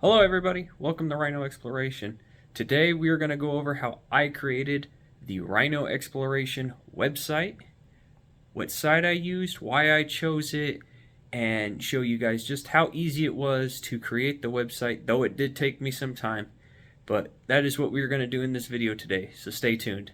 Hello everybody, welcome to Rhino Exploration. Today we are going to go over how I created the Rhino Exploration website, what site I used, why I chose it, and show you guys just how easy it was to create the website, though it did take me some time. But that is what we are going to do in this video today, so stay tuned.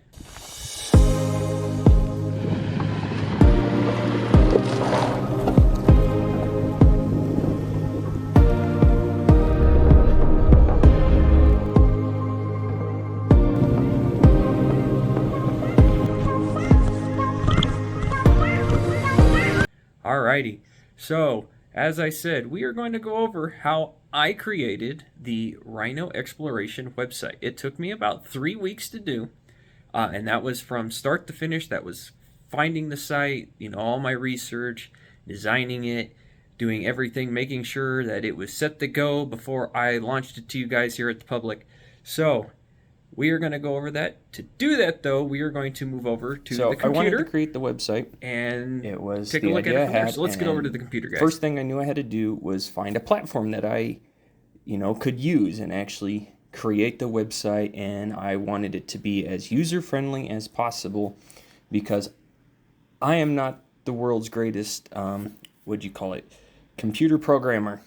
Alrighty, so as I said, we are going to go over how I created the Rhino Exploration website. It took me about 3 weeks to do, and that was from start to finish. That was finding the site, all my research, designing it, doing everything, making sure that it was set to go before I launched it to you guys here at the public. So we are going to go over that. To do that, though, we are going to move over to the computer. I wanted to create the website, and it was take the a look at idea it I from there. had. So let's get over to the computer, guys. First thing I knew I had to do was find a platform that I, could use and actually create the website, and I wanted it to be as user-friendly as possible because I am not the world's greatest, computer programmer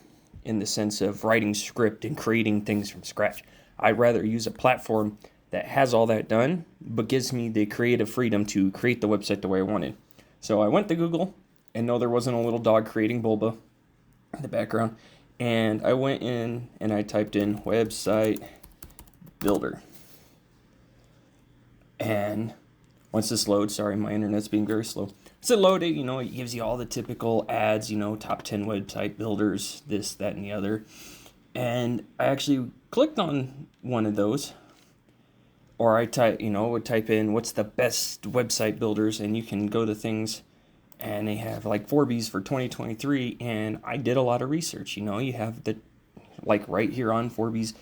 in the sense of writing script and creating things from scratch. I'd rather use a platform that has all that done, but gives me the creative freedom to create the website the way I wanted. So I went to Google, and no, there wasn't a little dog creating Bulba in the background. And I went in and I typed in website builder. And once this loads, sorry, my internet's being very slow. Once it loaded, it gives you all the typical ads, top 10 website builders, this, that, and the other. And I actually clicked on one of those, or I would type in what's the best website builders, and you can go to things, and they have like Forbes for 2023, and I did a lot of research. You have right here on Forbes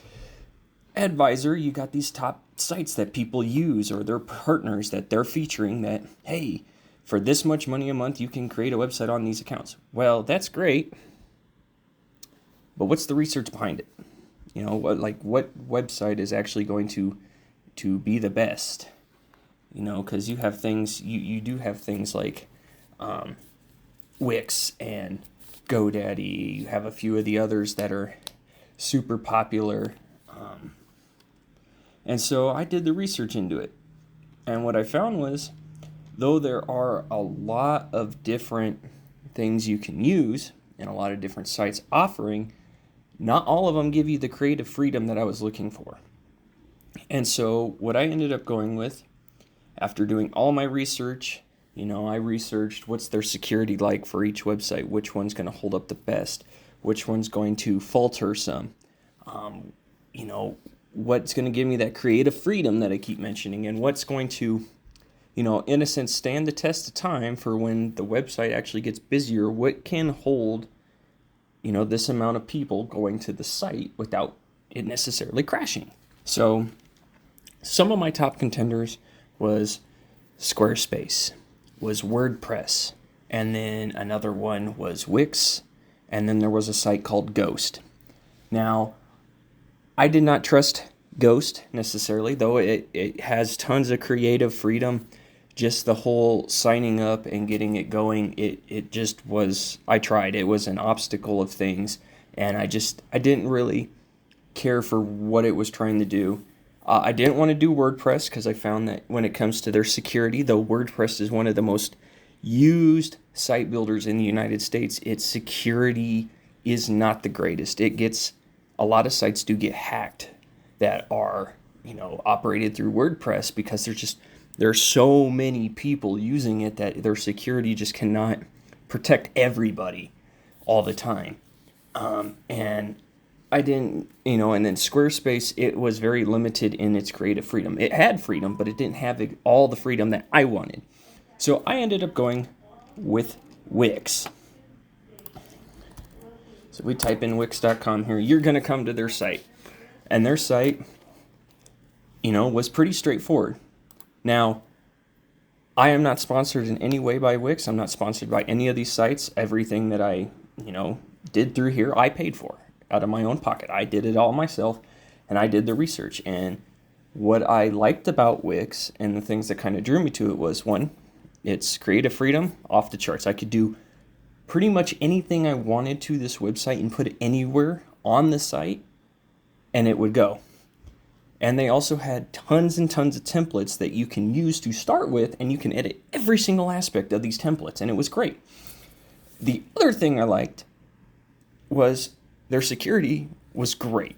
Advisor, you got these top sites that people use or their partners that they're featuring that, hey, for this much money a month, you can create a website on these accounts. Well, that's great, but what's the research behind it? What website is actually going to be the best? Because you have things, you do have things like Wix and GoDaddy. You have a few of the others that are super popular. And so I did the research into it. And what I found was, though there are a lot of different things you can use and a lot of different sites offering, not all of them give you the creative freedom that I was looking for. And so what I ended up going with, after doing all my research, I researched what's their security like for each website, which one's going to hold up the best, which one's going to falter some, what's going to give me that creative freedom that I keep mentioning, and what's going to, in a sense, stand the test of time for when the website actually gets busier, what can hold, this amount of people going to the site without it necessarily crashing. So some of my top contenders was Squarespace, was WordPress, and then another one was Wix, and then there was a site called Ghost. Now, I did not trust Ghost necessarily, though it has tons of creative freedom. Just the whole signing up and getting it going, it just was, I tried. It was an obstacle of things, and I didn't really care for what it was trying to do. I didn't want to do WordPress because I found that when it comes to their security, though WordPress is one of the most used site builders in the United States, its security is not the greatest. A lot of sites do get hacked that are, operated through WordPress because there's so many people using it that their security just cannot protect everybody all the time. And I didn't, and then Squarespace, it was very limited in its creative freedom. It had freedom, but it didn't have all the freedom that I wanted. So I ended up going with Wix. So we type in Wix.com here. You're going to come to their site. And their site, was pretty straightforward. Now, I am not sponsored in any way by Wix. I'm not sponsored by any of these sites. Everything that I, did through here, I paid for. out of my own pocket. I did it all myself, and I did the research. And what I liked about Wix and the things that kind of drew me to it was, one, it's creative freedom off the charts. I could do pretty much anything I wanted to this website and put it anywhere on the site, and it would go. And they also had tons and tons of templates that you can use to start with, and you can edit every single aspect of these templates, and it was great. The other thing I liked was their security was great.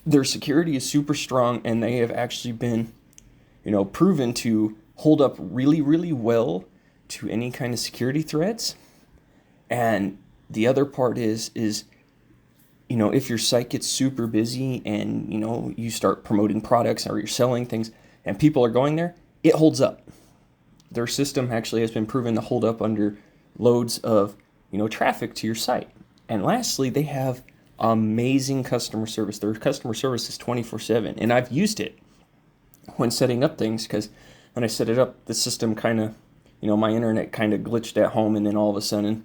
Their security is super strong, and they have actually been, proven to hold up really, really well to any kind of security threats. And the other part is if your site gets super busy and, you start promoting products or you're selling things and people are going there, it holds up. Their system actually has been proven to hold up under loads of, traffic to your site. And lastly, they have amazing customer service. Their customer service is 24/7. And I've used it when setting up things, because when I set it up, the system kind of, my internet kind of glitched at home, and then all of a sudden,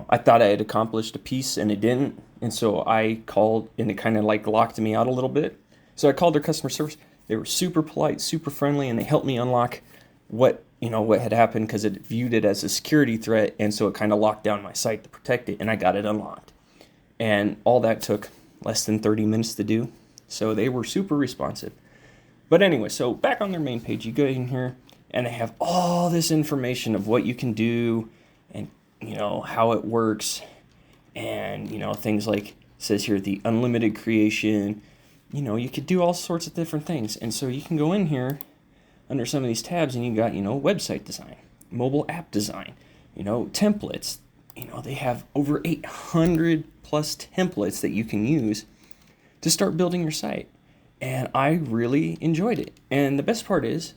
I thought I had accomplished a piece and it didn't. And so I called, and it kind of like locked me out a little bit. So I called their customer service. They were super polite, super friendly, and they helped me unlock what had happened, because it viewed it as a security threat. And so it kind of locked down my site to protect it, and I got it unlocked. And all that took less than 30 minutes to do. So they were super responsive. But anyway, so back on their main page, you go in here and they have all this information of what you can do and, how it works. And, things like, it says here, the unlimited creation, you could do all sorts of different things. And so you can go in here under some of these tabs and you got, website design, mobile app design, templates. They have over 800 plus templates that you can use to start building your site. And I really enjoyed it. And the best part is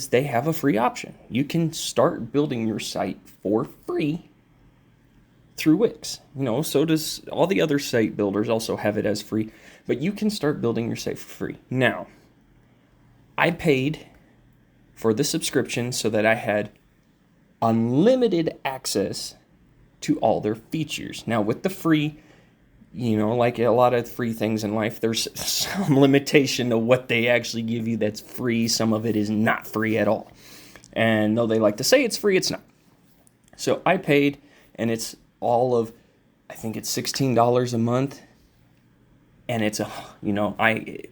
they have a free option. You can start building your site for free through Wix. So does all the other site builders also have it as free, but you can start building your site for free. Now, I paid for the subscription so that I had unlimited access to all their features. Now, with the free, like a lot of free things in life, there's some limitation to what they actually give you that's free. Some of it is not free at all. And though they like to say it's free, it's not. So I paid, and it's all of, I think it's $16 a month. And it's the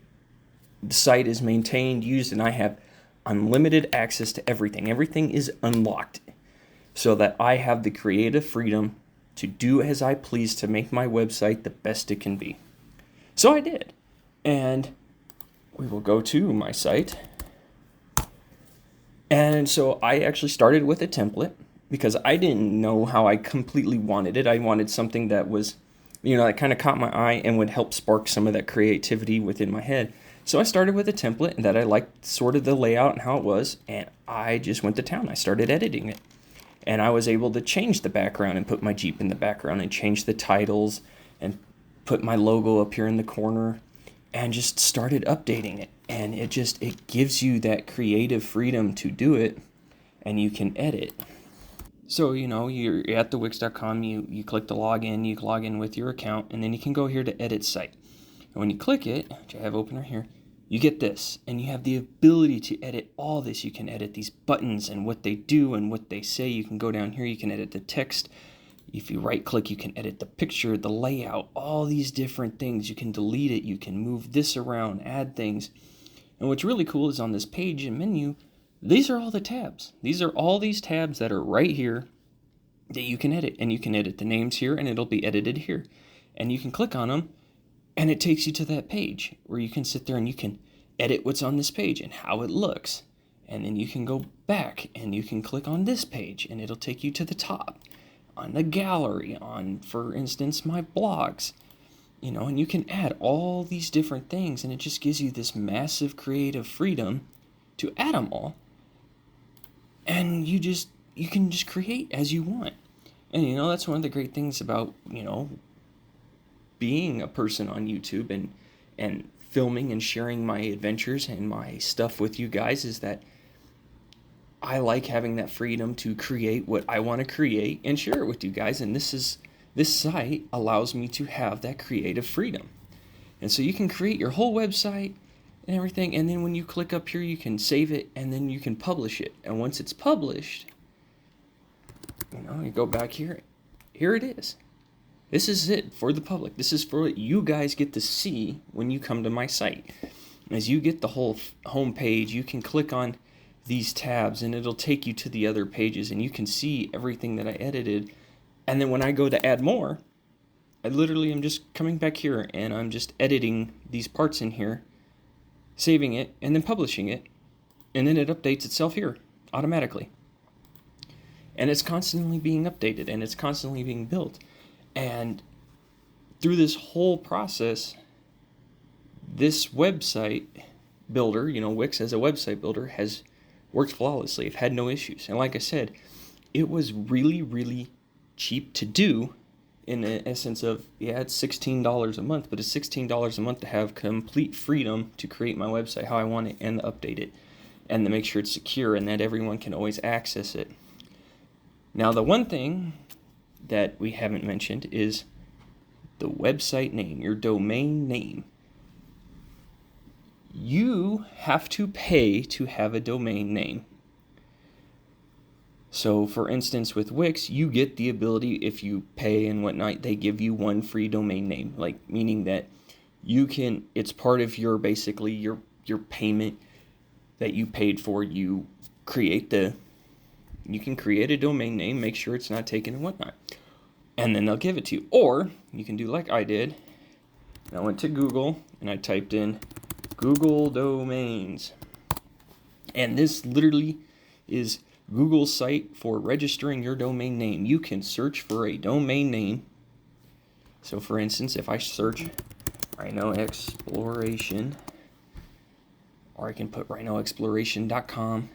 site is maintained, used, and I have unlimited access to everything. Everything is unlocked, so that I have the creative freedom to do as I please to make my website the best it can be. So I did. And we will go to my site. And so I actually started with a template, because I didn't know how I completely wanted it. I wanted something that was, that kind of caught my eye and would help spark some of that creativity within my head. So I started with a template that I liked sort of the layout and how it was, and I just went to town. I started editing it. And I was able to change the background and put my Jeep in the background and change the titles and put my logo up here in the corner and just started updating it. And it gives you that creative freedom to do it, and you can edit. So, you're at the Wix.com, you click to log in, you log in with your account, and then you can go here to edit site. And when you click it, which I have open right here, you get this, and you have the ability to edit all this. You can edit these buttons and what they do and what they say. You can go down here, you can edit the text. If you right click, you can edit the picture, the layout, all these different things. You can delete it, you can move this around, add things. And what's really cool is on this page and menu, these are all the tabs. These are all these tabs that are right here that you can edit. And you can edit the names here, and it'll be edited here. And you can click on them, and it takes you to that page where you can sit there and you can edit what's on this page and how it looks. And then you can go back and you can click on this page, and it'll take you to the top on the gallery, on, for instance, my blogs. And you can add all these different things, and it just gives you this massive creative freedom to add them all. And you can just create as you want. And, that's one of the great things about, being a person on YouTube and filming and sharing my adventures and my stuff with you guys, is that I like having that freedom to create what I want to create and share it with you guys. And this is this site allows me to have that creative freedom. And so you can create your whole website and everything, and then when you click up here, you can save it, and then you can publish it. And once it's published, you go back here. Here it is. This is it for the public. This is for what you guys get to see when you come to my site. As you get the whole home page, you can click on these tabs and it'll take you to the other pages and you can see everything that I edited. And then when I go to add more, I literally am just coming back here and I'm just editing these parts in here, saving it, and then publishing it. And then it updates itself here automatically. And it's constantly being updated and it's constantly being built. And through this whole process, this website builder, Wix as a website builder, has worked flawlessly. I've had no issues. And like I said, it was really, really cheap to do in the essence of, it's $16 a month, but it's $16 a month to have complete freedom to create my website how I want it and update it and to make sure it's secure and that everyone can always access it. Now, the one thing that we haven't mentioned is the website name, your domain name. You have to pay to have a domain name. So, for instance, with Wix, you get the ability, if you pay and whatnot, they give you one free domain name, meaning that it's part of your, basically, your payment that you paid for. You can create a domain name, make sure it's not taken and whatnot, and then they'll give it to you. Or you can do like I did. I went to Google and I typed in Google Domains, and this literally is Google's site for registering your domain name. You can search for a domain name. So for instance, if I search Rhino Exploration, or I can put rhinoexploration.com.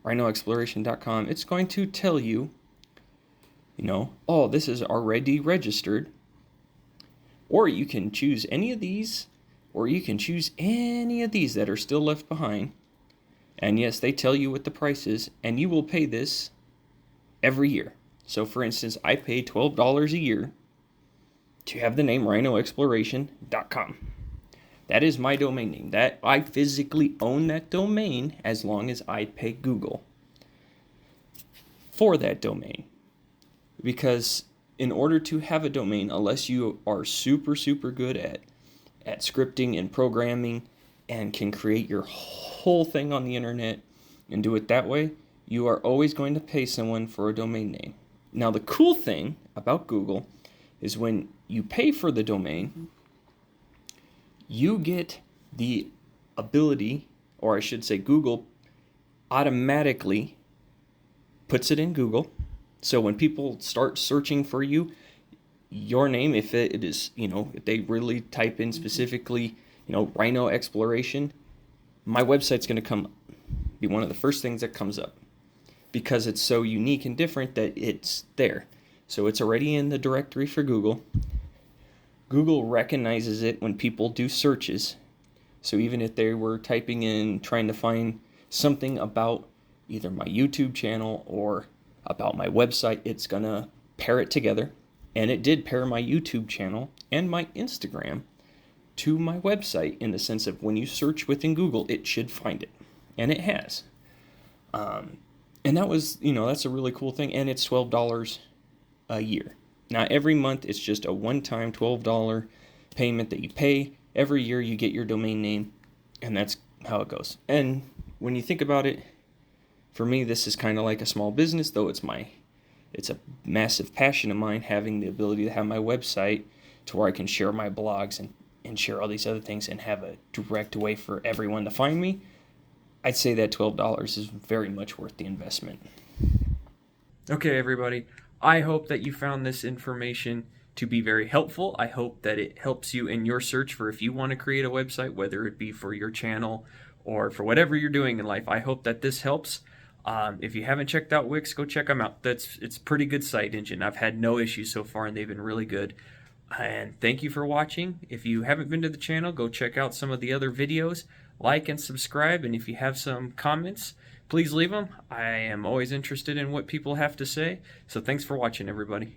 rhinoexploration.com, it's going to tell you, this is already registered. Or you can choose any of these, or you can choose any of these that are still left behind. And yes, they tell you what the price is, and you will pay this every year. So for instance, I pay $12 a year to have the name rhinoexploration.com. That is my domain name. That I physically own that domain as long as I pay Google for that domain. Because in order to have a domain, unless you are super, super good at scripting and programming and can create your whole thing on the internet and do it that way, you are always going to pay someone for a domain name. Now, the cool thing about Google is when you pay for the domain, you get the ability, or I should say Google automatically puts it in Google. So when people start searching for you, your name, if it is, if they really type in specifically, Rhino Exploration, my website's going to be one of the first things that comes up because it's so unique and different that it's there. So it's already in the directory for Google. Google recognizes it when people do searches. So even if they were typing in, trying to find something about either my YouTube channel or about my website, it's going to pair it together. And it did pair my YouTube channel and my Instagram to my website in the sense of when you search within Google, it should find it. And it has. And that was, that's a really cool thing. And it's $12 a year. Now, every month, it's just a one-time $12 payment that you pay. Every year, you get your domain name, and that's how it goes. And when you think about it, for me, this is kind of like a small business, though it's a massive passion of mine, having the ability to have my website to where I can share my blogs and share all these other things and have a direct way for everyone to find me. I'd say that $12 is very much worth the investment. Okay, everybody. I hope that you found this information to be very helpful. I hope that it helps you in your search for if you want to create a website, whether it be for your channel or for whatever you're doing in life. I hope that this helps. If you haven't checked out Wix, go check them out. It's a pretty good site engine. I've had no issues so far, and they've been really good. And thank you for watching. If you haven't been to the channel, go check out some of the other videos. Like and subscribe. And if you have some comments, please leave them. I am always interested in what people have to say. So thanks for watching, everybody.